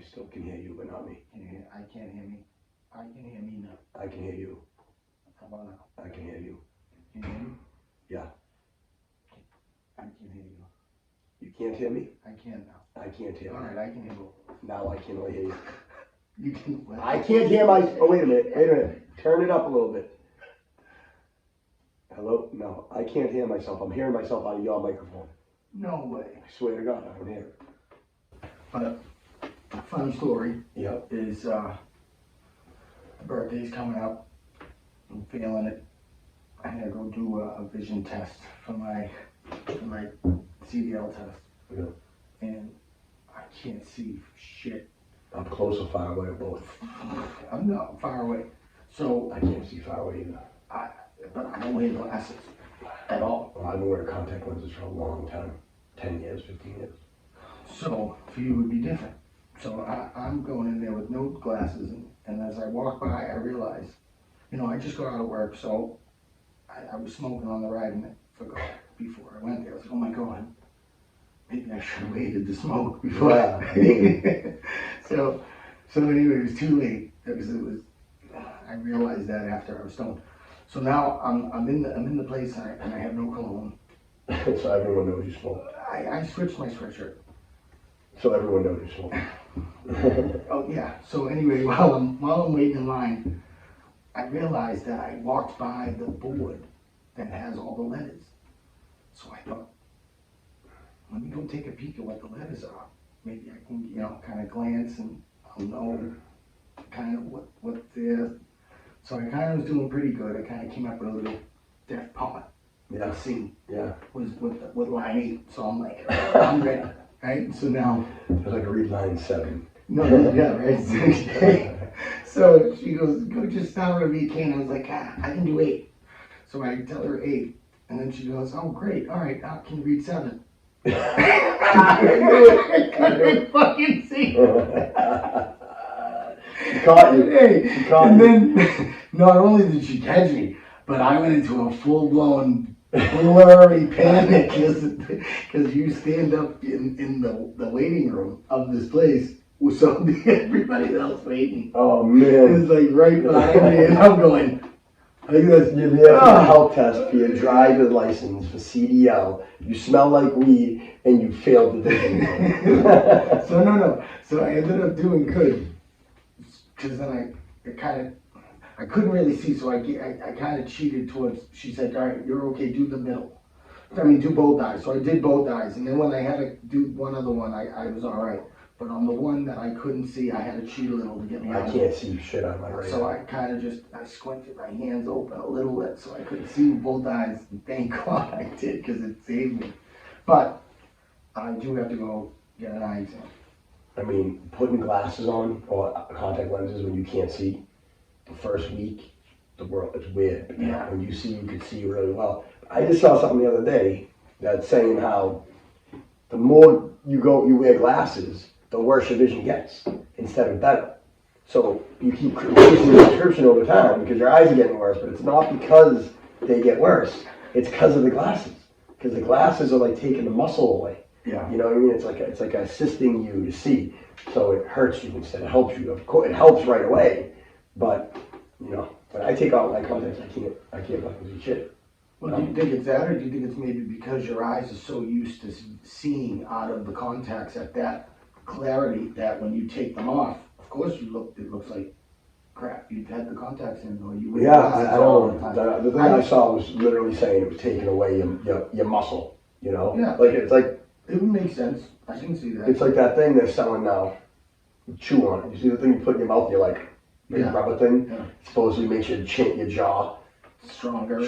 still can hear you, but not me. I can't hear me. I can hear me now. I can hear you. How about now? I can hear you. Can you hear me? Yeah. I can hear you. You can't hear me? I can now. I can't hear All you. right, I can hear you. Now I can only hear you. You can. I can't hear my. Oh, wait a minute. Turn it up a little bit. Hello? No, I can't hear myself. I'm hearing myself out of your microphone. No way. I swear to God, I don't hear it. But a funny story Yep. is the birthday's coming up. I'm feeling it. I had to go do a vision test for my CDL test. Yeah. And I can't see shit. Up close or far away or both? I'm not far away. So, I can't see far away either. but I don't wear glasses at all. Well, I've been wearing contact lenses for a long time. 10 years, 15 years. So for you it would be different. So I'm going in there with no glasses, and as I walk by, I realize, I just got out of work, so I was smoking on the ride, and I forgot before I went there. I was like, oh my God, maybe I should have waited to smoke before. Yeah. So anyway, it was too late. I realized that after I was stoned. So now I'm in the place, and I have no cologne. So everyone knows you smoke. I switched my sweatshirt. So everyone knows you smoke. Oh yeah. So anyway, while I'm waiting in line, I realized that I walked by the board that has all the letters. So I thought, let me go take a peek at what the letters are. Maybe I can, kind of glance and I'll know kind of what they're. So I kind of was doing pretty good. I kind of came up with a little deaf pot. Yeah. C Yeah. was with line 8. So I'm like, I'm ready. Right? So now. It's like a read line 7. No, yeah, right. So she goes, go just start whatever you can. I was like, I can do 8. So I tell her 8. And then she goes, oh, great. All right, now can you read 7? I couldn't fucking see. She caught you. Hey, She caught and you. then, not only did she catch me, but I went into a full-blown blurry panic because you stand up in the waiting room of this place with everybody else waiting. Oh, man. It's like right behind me, and I'm going like this. You're there for a health test for your driver's license for CDL. You smell like weed, and you failed the vision. So no. So I ended up doing good because then I couldn't really see, so I kind of cheated towards. She said, "All right, you're okay. Do the middle. Do both eyes." So I did both eyes, and then when I had to do one other one, I was all right. But on the one that I couldn't see, I had to cheat a little to get me out. I can't see shit on my radar. So I kind of I squinted my hands open a little bit so I couldn't see both eyes. And thank God I did because it saved me. But I do have to go get an eye exam. Putting glasses on or contact lenses when you can't see, the first week, the world is weird. But Yeah. when you see, you can see really well. I just saw something the other day that's saying how the more you wear glasses, the worse your vision gets instead of better. So you keep increasing your prescription over time because your eyes are getting worse, but it's not because they get worse. It's because of the glasses. Because the glasses are like taking the muscle away. Yeah. You know what I mean? It's like assisting you to see. So it hurts you instead of helps you. Of course, it helps right away, but when I take out my contacts, I can't fucking see shit. Well, do you think it's that, or do you think it's maybe because your eyes are so used to seeing out of the contacts at that clarity that when you take them off, of course it looks like crap. You've had the contacts in, or you wear glasses all the time. The thing I saw was literally saying it was taking away your muscle. Yeah. It's like it would make sense. I can see that. It's like that thing they're selling now. You chew on it. You see the thing you put in your mouth? You're like rubber thing. Yeah. Supposedly makes your jaw stronger.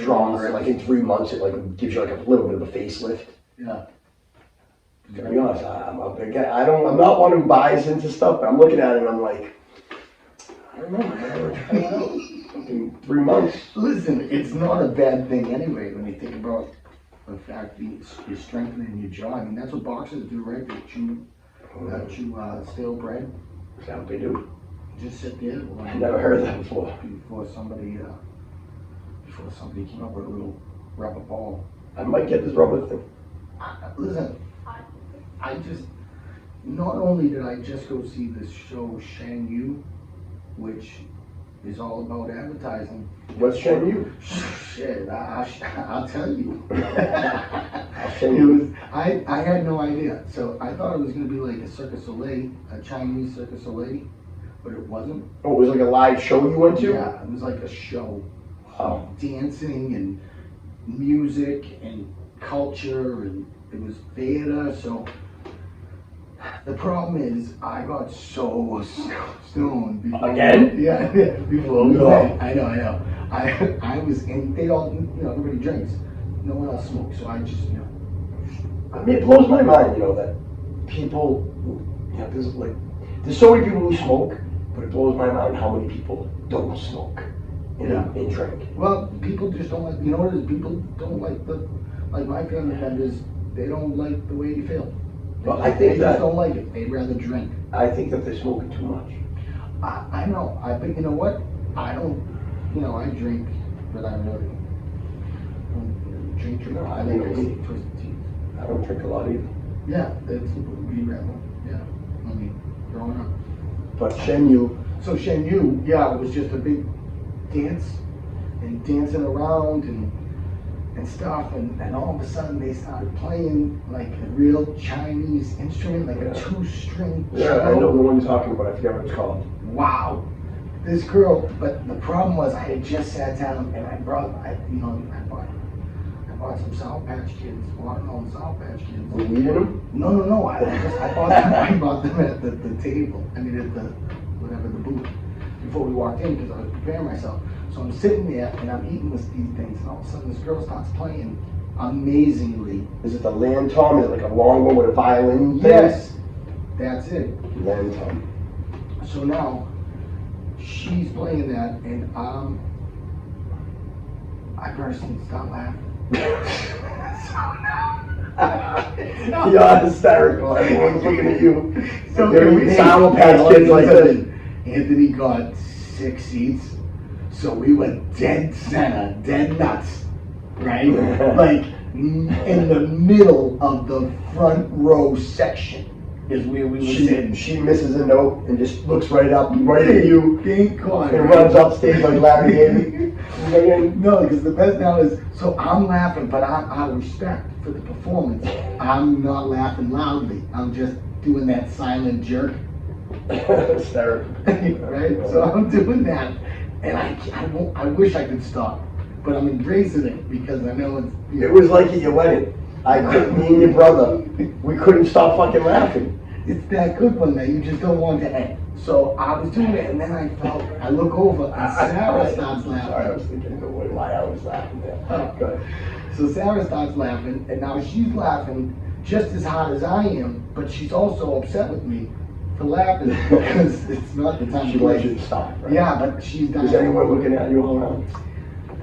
Like in 3 months, it like gives you like a little bit of a facelift. Yeah. To be honest, I'm not one who buys into stuff, but I'm looking at it and I'm like, I don't know, man. In 3 months. Listen, it's not a bad thing anyway when you think about the fact that you're strengthening your jaw. That's what boxers do, right? They chew stale bread. Is that what they do? Just sit there. I never heard that before. Before somebody came up with a little rubber ball. I might get this rubber thing. Listen, I just, not only did I just go see this show Shen Yu, which is all about advertising. What's Shen Yu? Shit, I'll tell you. Shen Yu. I had no idea. So I thought it was going to be like a Cirque du Soleil, a Chinese Cirque du Soleil, but it wasn't. Oh, it was like a live show you went to? Yeah, it was like a show. Wow. Dancing and music and culture, and it was theater. So the problem is, I got so stoned before. Again? Yeah, before. No. I know. I was, and they all, everybody drinks. No one else smokes, so I just, I mean, it blows my mind, that people, there's so many people who smoke, but it blows my mind how many people don't smoke and drink. Well, people just don't like, what it is, people don't like like my family members, they don't like the way you feel. Well, I think they just don't like it. They'd rather drink. I think that they're smoking too much. I know. But you know what? I don't. I drink, but I really don't drink. I like twisted tea. I don't drink a lot either. Yeah, that's we rather. Yeah, I mean, growing up. But Shen Yu. So Shen Yu, yeah, it was just a big dance and dancing around and stuff, and all of a sudden they started playing like a real Chinese instrument, like a 2-string Yeah, I know the one you're talking about. I forget what it's called. Wow, this girl. But the problem was, I had just sat down and I bought some Sour Patch Kids, watermelon Sour Patch Kids. Were you eating them? No. I bought them at the table. I mean, at the booth before we walked in, because I was preparing myself. So I'm sitting there and I'm eating these things, and all of a sudden this girl starts playing amazingly. Is it the land tom? Is it like a long one with a violin thing? Yes, that's it. Land tom. So now she's playing that, and I burst and start laughing. You're hysterical. Everyone's looking at you. So They're eating Sour Patch Kids like this. Anthony got 6 seats, so we went dead center, dead nuts, right? Like in the middle of the front row section is where we were sitting. She misses a note and just looks right up, right at you, Thank God. and runs upstage like Larry David. No, because the best now is, so I'm laughing, but out of respect for the performance, I'm not laughing loudly. I'm just doing that silent jerk. Hysterical. Right? So I'm doing that, and I wish I could stop, but I'm embracing it because I know it's. It was like at your wedding. Me and your brother, we couldn't stop fucking laughing. It's that good one that you just don't want to end. So I was doing it, and then I look over, and Sarah starts laughing. Sorry, I was thinking the way why I was laughing there. Go ahead. So Sarah starts laughing, and now she's laughing just as hard as I am, but she's also upset with me for laughing because it's not the time She to play. wants you to stop, right? Yeah, but she's not. Is anyone looking at you all around?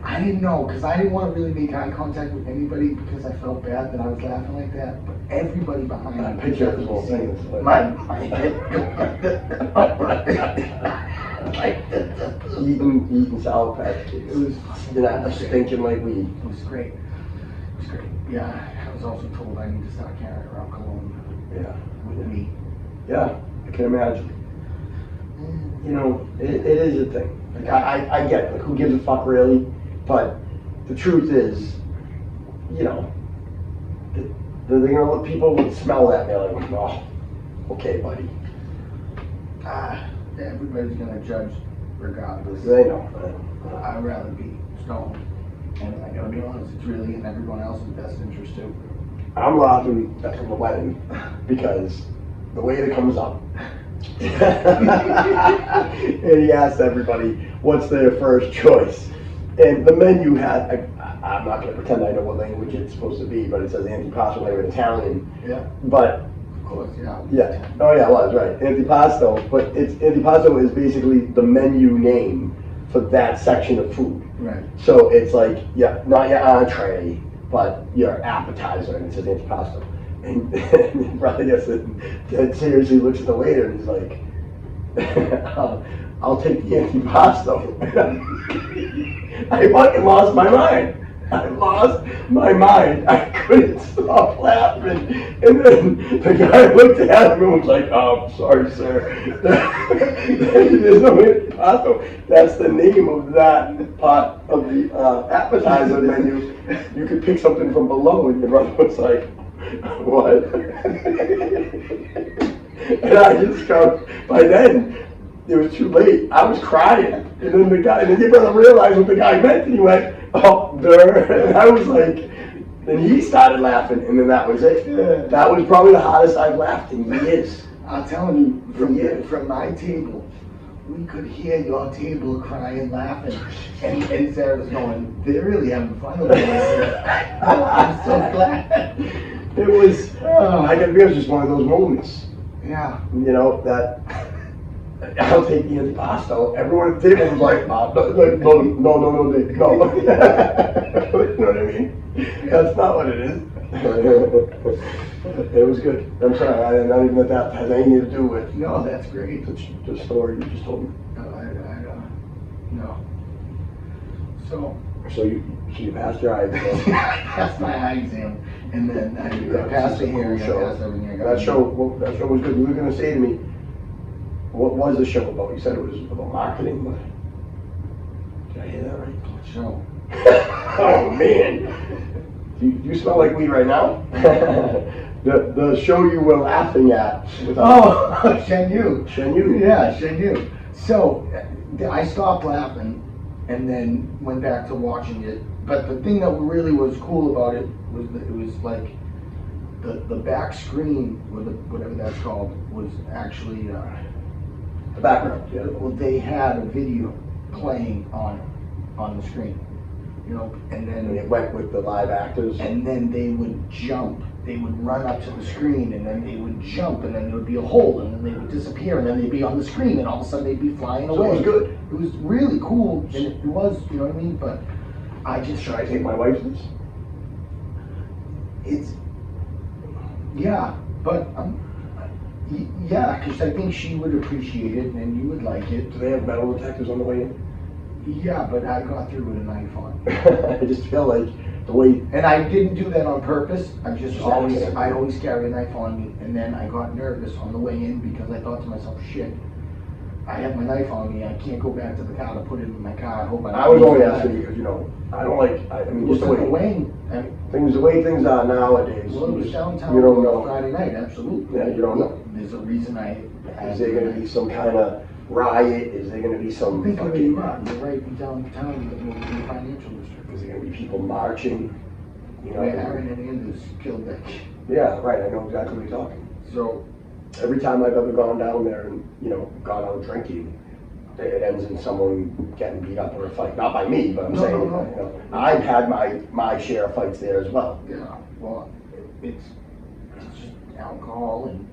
I didn't know, because I didn't want to really make eye contact with anybody because I felt bad that I was laughing like that. But everybody behind me. I picture this whole thing. It's like My head. eating Sour Patch Kids. It was You're not stinking like weed. It was great. It was great. Yeah, I was also told I need to start carrying around cologne Yeah. with me. Yeah, I can imagine. It is a thing. Like I get it. Like, who gives a fuck really? But the truth is, they're gonna look. People would smell that. And they're like, oh, okay, buddy. Everybody's gonna judge regardless. They know. I'd rather be stoned. And I gotta be honest, it's really in everyone else's best interest too. I'm laughing at the wedding because the way it comes up. And he asked everybody, what's their first choice? And the menu had, I'm not going to pretend I know what language it's supposed to be, but it says antipasto in Italian. Yeah. But, Of course, yeah. yeah. Oh yeah, it was, right. Antipasto. But antipasto is basically the menu name for that section of food. Right. So it's like, yeah, not your entree, but your appetizer, and it says antipasto. And brother gets it, dead seriously looks at the waiter and he's like, I'll take the antipasto. I fucking lost my mind. I lost my mind. I couldn't stop laughing. And then the guy looked at him and was like, "Oh, sorry, sir." There's no impasto. That's the name of that part of the appetizer menu. You could pick something from below, and your brother was like, "What?" And I just go, by then, it was too late. I was crying. And then your brother realized what the guy meant, and he went, "Oh, there." And I was like, and he started laughing, and then that was it. Yeah. That was probably the hardest I've laughed in years. I'm telling you, from my table, we could hear your table crying, laughing, and Sarah's going, "They're really having fun with this." I'm so glad. It was, I gotta be honest, just one of those moments, Yeah. you know, that I'll take the antipasto. Everyone at the table was like, no, Dave, no. You know what I mean? That's not what it is. It was good. I'm sorry, not even that has anything to do with No, that's great. the story you just told me. No. So So you passed your eye exam. I passed my eye exam, and then I passed the hearing. I passed everything. I got That show was good. You were gonna say to me, what was the show about? You said it was about marketing, but did I hear that right? What show? Oh man, you smell like weed right now. The show you were laughing at. Oh, Shen Yu. Shen Yu. Yeah, Shen Yu. So I stopped laughing and then went back to watching it. But the thing that really was cool about it was that it was like the back screen, or whatever that's called, was actually The background. Yeah. well, they had a video playing on the screen, you know, and And then it went with the live actors. they would jump. They would run up to the screen, and then they would jump, and then there would be a hole, and then they would disappear, and then they'd be on the screen, and all of a sudden they'd be flying So away. it was good. It was really cool, and it was, you know what I mean? But I just Should I take my wife to this? it's yeah, but yeah, because I think she would appreciate it, and you would like it. Do they have metal detectors on the way in? Yeah, but I got through with a knife on. I just feel like the way. And I didn't do that on purpose. I always accident. carry a knife on me. And then I got nervous on the way in because I thought to myself, shit, I have my knife on me. I can't go back to the car to put it in my car. I hope I was only asking because, you know, I don't like, I mean, just the way, the way things are nowadays. Well, it was downtown You don't know. Friday night, absolutely. Yeah, you don't know. There's a reason Is there gonna be some kind of riot? Is there gonna be some Think of it, fucking, you're right downtown in the financial district. is there gonna be people marching? You Where know? Aaron and Anders killed that kid. Yeah, right, I know exactly what you're talking. So, Every time I've ever gone down there and, you know, gone out drinking, it ends in someone getting beat up or a fight. Not by me, but I'm saying, No. you know, I've had my share of fights there as well. yeah, well, it's just alcohol and,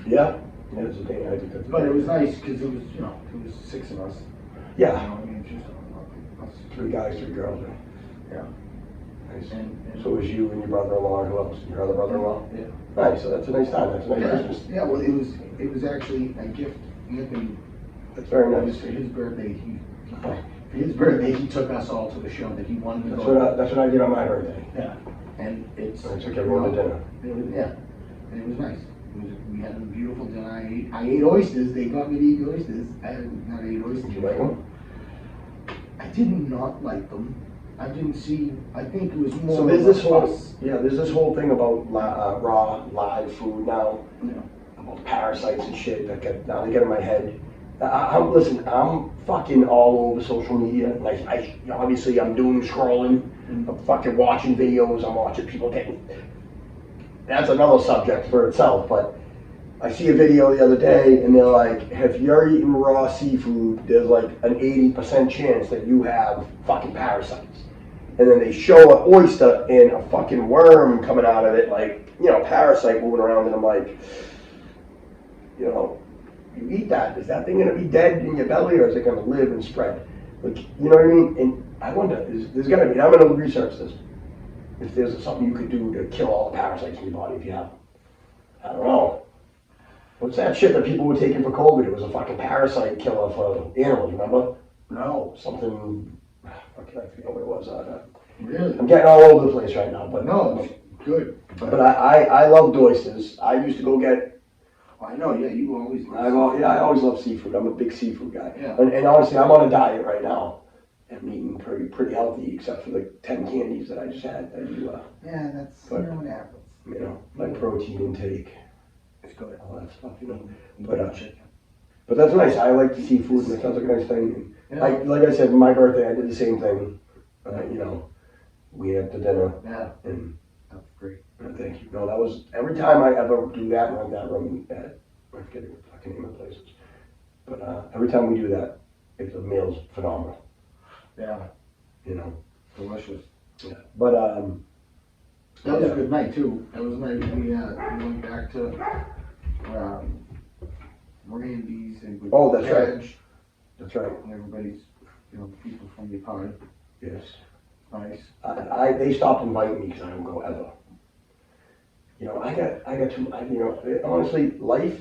Yeah, yeah, it's a thing, I think that's. but it was nice because it was, you know, it was 6 of us. Yeah, You know, I mean, just us. 3 guys, 3 girls, right? Yeah. Nice. And So it was you and your brother-in-law, who else? Your other brother-in-law? yeah. Nice, so that's a nice time, that's a nice Yeah, Christmas. yeah, well, it was actually a gift. Anthony, That's very it was nice. for his birthday. For his birthday, he took us all to the show that he wanted to That's go. that's what I did on my birthday. Yeah, and it's. I took everyone to dinner. It was, yeah, and it was nice. We had a beautiful dinner. I ate oysters. They got me to eat oysters. I had not ate oysters. Did you like them? I did not like them. I didn't see. I think it was more. So there's of a this whole, fuss. there's this whole thing about raw, live food now, Yeah. about parasites and shit that they get in my head. Listen, I'm fucking all over social media. Like, obviously I'm doom scrolling. I'm fucking watching videos. I'm watching people getting. That's another subject for itself, but I see a video the other day and they're like, if you're eating raw seafood, there's like an 80% chance that you have fucking parasites. And then they show an oyster and a fucking worm coming out of it, like, you know, parasite moving around, and I'm like, you know, you eat that, is that thing gonna be dead in your belly, or is it gonna live and spread? Like, you know what I mean? And I wonder, there's gotta be, I'm gonna research this, if there's something you could do to kill all the parasites in your body if you have them. I don't know. What's that shit that people were taking for COVID? It was a fucking parasite killer for animals, remember? No. Something, fucking, I forget what it was. Really? I'm getting all over the place right now, but No, it's good. But I loved oysters. I used to go get. I know, yeah, you always. I always love seafood. I'm a big seafood guy. Yeah. And honestly, I'm on a diet right now. I'm eating pretty healthy, except for the 10 candies that I just had. Yeah, that's but, what happens. You know, my protein intake. It's good. All that stuff, you know. Chicken. But that's nice. I like the seafood, and it sounds like a nice thing. Yeah. Like I said, for my birthday, I did the same thing. You know, we had the dinner. Yeah. And that's great. thank you. No, that was every time I ever do that in like that room at I forget the fucking name of the places. But every time we do that, the meal's phenomenal. Yeah. You know. Delicious. Yeah. But that was a good night too. That was a night we went back to Randy's and with oh, that's Edge, right. That's right. and everybody's, people from the party. Yes. Nice. They stopped inviting me because I don't go ever. You know, I got too. Honestly, life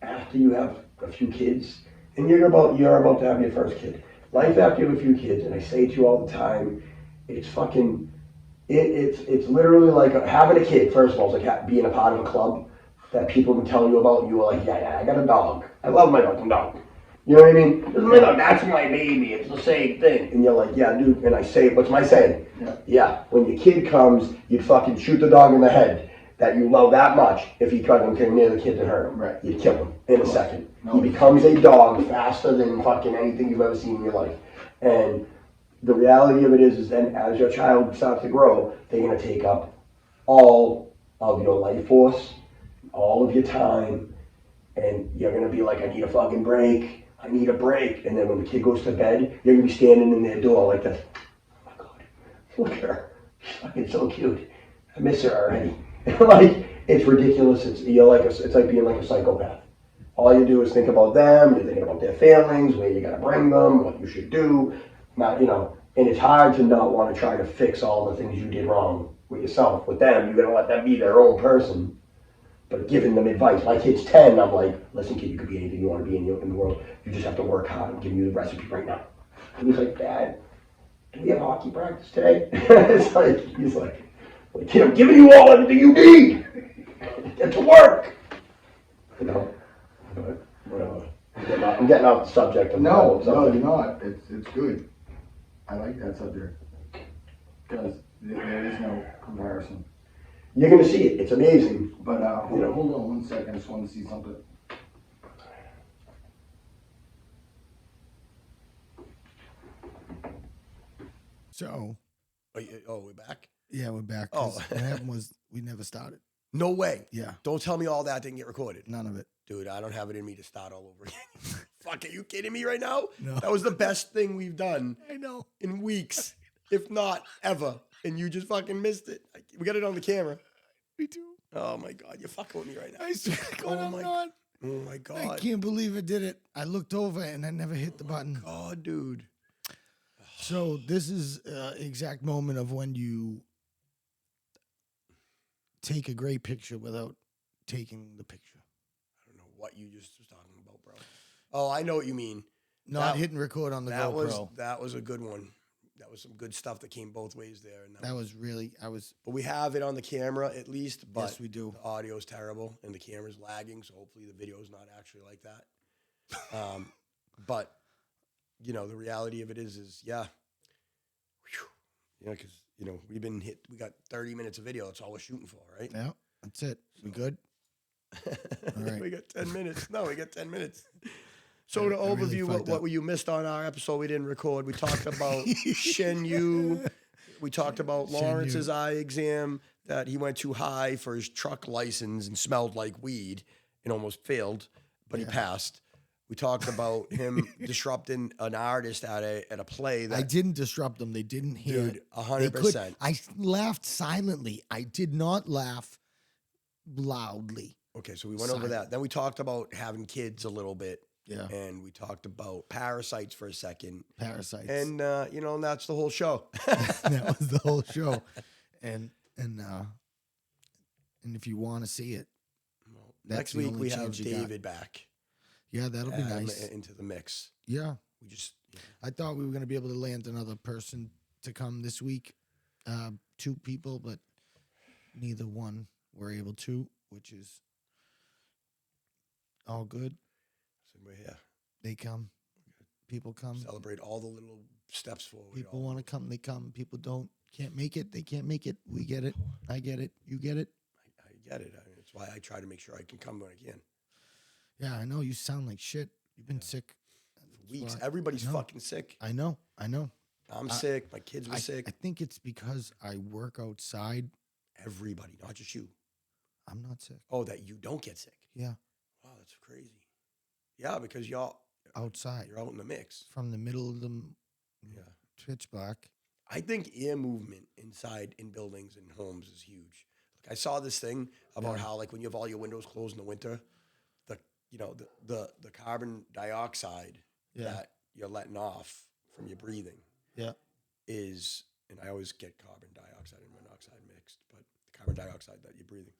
after you have a few kids, and you're about to have your first kid. Life after you have a few kids, and I say it to you all the time, it's fucking. It's literally like having a kid. First of all, it's like being a part of a club that people can tell you about. You are like, yeah, I got a dog. I love my fucking dog. You know what I mean? That's my baby. It's the same thing. And you're like, yeah, dude. And I say, what's my saying? Yeah. When your kid comes, you'd fucking shoot the dog in the head that you love that much. If he fucking came near the kid to hurt him, right, you'd kill him in a second. No. He becomes a dog faster than fucking anything you've ever seen in your life. And the reality of it is then as your child starts to grow, they're gonna take up all of your life force, all of your time, and you're gonna be like, I need a fucking break. I need a break. And then when the kid goes to bed, you're gonna be standing in their door like this. Oh my God, look at her. She's fucking so cute. I miss her already. Like, it's ridiculous. It's like being like a psychopath. All you do is think about them, you're thinking about their feelings, where you gotta bring them, what you should do. Not, and it's hard to not want to try to fix all the things you did wrong with yourself. With them, you're gonna let them be their own person. But giving them advice. My kid's 10, I'm like, listen kid, you could be anything you want to be in the world. You just have to work hard. I'm giving you the recipe right now. And he's like, Dad, do we have hockey practice today? He's like, well, kid, I'm giving you everything you need. Get to work. But whatever. I'm getting off the subject. No, you're not. It's good. I like that subject. Because there is no comparison. You're going to see it. It's amazing. But hold on 1 second. I just want to see something. So. We're back? Yeah, we're back. Oh. What happened was we never started. No way. Yeah. Don't tell me all that didn't get recorded. None of it. Dude, I don't have it in me to start all over again. Fuck, are you kidding me right now? No. That was the best thing we've done. I know. In weeks, if not ever. And you just fucking missed it. We got it on the camera. Me too. Oh my God, you're fucking with me right now. I swear to God, I'm not. Oh my God. I can't believe I did it. I looked over and I never hit the button. God, dude. So this is exact moment of when you take a great picture without taking the picture. I don't know what you just was talking about, bro. Oh, I know what you mean. Not hitting record on the GoPro. That was a good one. That was some good stuff that came both ways there. And that was really, But we have it on the camera at least. But yes, we do. The audio's terrible and the camera's lagging, so hopefully the video's not actually like that. But, the reality of it is yeah. Whew. Because, we got 30 minutes of video. That's all we're shooting for, right? Yeah, that's it. We good? All right. We got 10 minutes. No, we got 10 minutes. So to overview really what you missed on our episode we didn't record, we talked about Shen Yu. We talked about Lawrence's eye exam, that he went too high for his truck license and smelled like weed and almost failed, but he passed. We talked about him disrupting an artist at a play. That I didn't disrupt them. They didn't hear it. 100%. I laughed silently. I did not laugh loudly. Okay, so we went over that. Then we talked about having kids a little bit. Yeah. And we talked about parasites for a second. Parasites. And, and that's the whole show. That was the whole show. And if you want to see it, next week we have David back. Yeah, that'll be nice. Into the mix. Yeah. We just. I thought we were going to be able to land another person to come this week. 2 people, but neither one were able to, which is all good. So we're here. They come. People come. Celebrate all the little steps forward. People want to come. They come. People can't make it. They can't make it. We get it. I get it. You get it. I get it. That's why I try to make sure I can come when I can. Yeah, I know. You sound like shit. You've been sick. For weeks. Everybody's fucking sick. I know. I'm sick. My kids were sick. I think it's because I work outside. Everybody, not just you. I'm not sick. Oh, that you don't get sick. Yeah. Wow, that's crazy. Yeah, because y'all outside. You're out in the mix. From the middle of the pitch black. I think air movement inside in buildings and homes is huge. Like I saw this thing about how like when you have all your windows closed in the winter, the carbon dioxide that you're letting off from your breathing is, and I always get carbon dioxide and monoxide mixed, but the carbon dioxide that you're breathing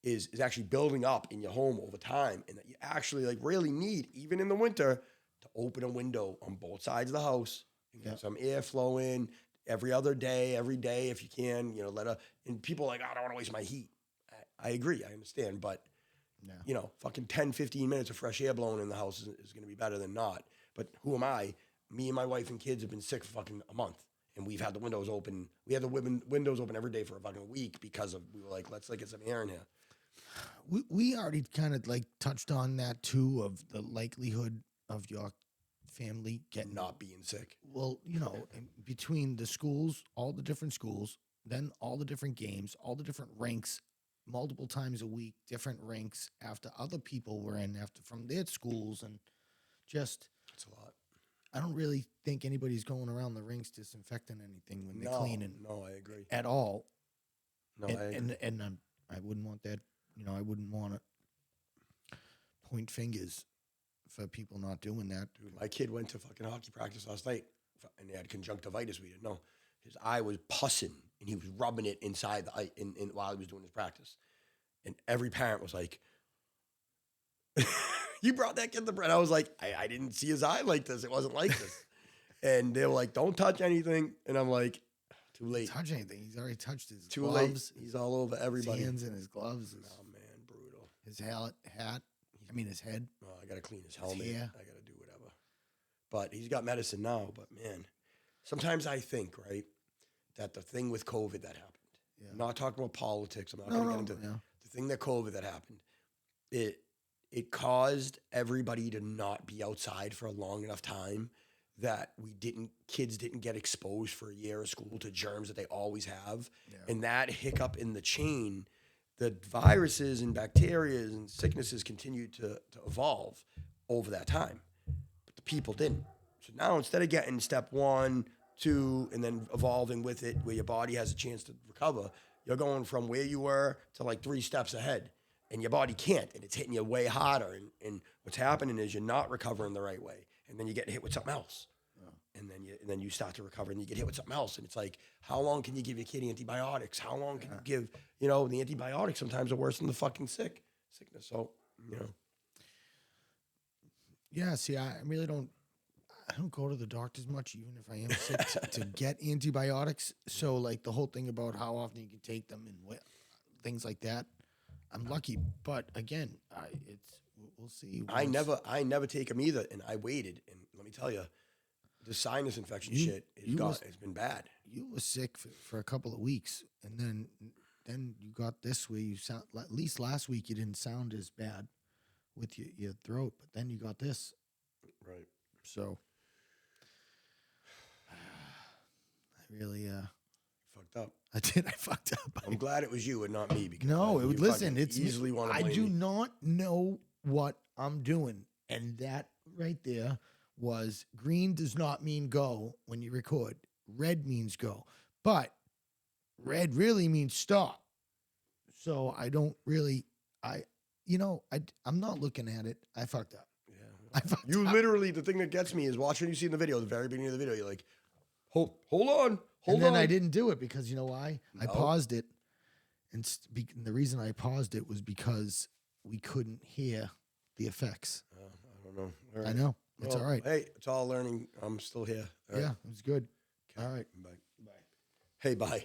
is actually building up in your home over time, and that you actually like really need, even in the winter, to open a window on both sides of the house and get some airflow in every day if you can, and people are like, oh, I don't want to waste my heat. I agree, I understand, but fucking 10, 15 minutes of fresh air blowing in the house is going to be better than not. But who am I? Me and my wife and kids have been sick for fucking a month, and we've had the windows open. We had the windows open every day for a fucking week because we were like, let's get some air in here. We already kind of like touched on that too, of the likelihood of your family not being sick. Well, between the schools, all the different schools, then all the different games, all the different rinks, multiple times a week, different rinks after other people were in from their schools, and just it's a lot. I don't really think anybody's going around the rinks disinfecting anything when they're cleaning. No, I agree. At all. No, I agree. And I wouldn't want that. I wouldn't want to point fingers for people not doing that. Dude, my kid went to fucking hockey practice last night, and they had conjunctivitis. We didn't know. His eye was pussing, and he was rubbing it inside the eye while he was doing his practice. And every parent was like, you brought that kid the bread. I was like, I didn't see his eye like this. It wasn't like this. And they were like, don't touch anything. And I'm like, too late. Touch anything. He's already touched his too gloves. Late. He's all over everybody. His hands and his gloves. Oh, man, brutal. His hat. His head. Oh, I got to clean his helmet. Yeah. I got to do whatever. But he's got medicine now. But, man, sometimes I think, right, that the thing with COVID that happened, I'm not talking about politics. I'm not going to get into the thing that COVID that happened. It caused everybody to not be outside for a long enough time that kids didn't get exposed for a year of school to germs that they always have. Yeah. And that hiccup in the chain, the viruses and bacteria and sicknesses continued to evolve over that time. But the people didn't. So now instead of getting step 1, 2, and then evolving with it where your body has a chance to recover, you're going from where you were to like 3 steps ahead. And your body can't, and it's hitting you way harder. And what's happening is you're not recovering the right way. And then you get hit with something else. Yeah. And then you start to recover, and you get hit with something else. And it's like, how long can you give your kid antibiotics? How long can you give, the antibiotics sometimes are worse than the fucking sickness. So, Yeah, see, I don't go to the doctors much, even if I am sick, to get antibiotics. So, like, the whole thing about how often you can take them and things like that, I'm lucky. But again, we'll see. I never take them either, and I waited. And let me tell you, the sinus infection it's been bad. You were sick for a couple of weeks, and then you got this where you sound, at least last week you didn't sound as bad with your throat, but then you got this. Right. So I really fucked up. I fucked up. I'm glad it was you and not me. Because it's easily want to blame I do me. not know what I'm doing, and that right there was green does not mean go when you record. Red means go, but red really means stop. So I don't really. I'm not looking at it. I fucked up. Yeah, you literally. The thing that gets me is watching you see in the video, the very beginning of the video. You're like, hold on. And then I didn't do it because you know why? No. I paused it, and the reason I paused it was because we couldn't hear the effects. I don't know. All right. I know. It's all right. Hey, it's all learning. I'm still here. All right. Yeah, it was good. Okay. All right. Bye. hey, bye.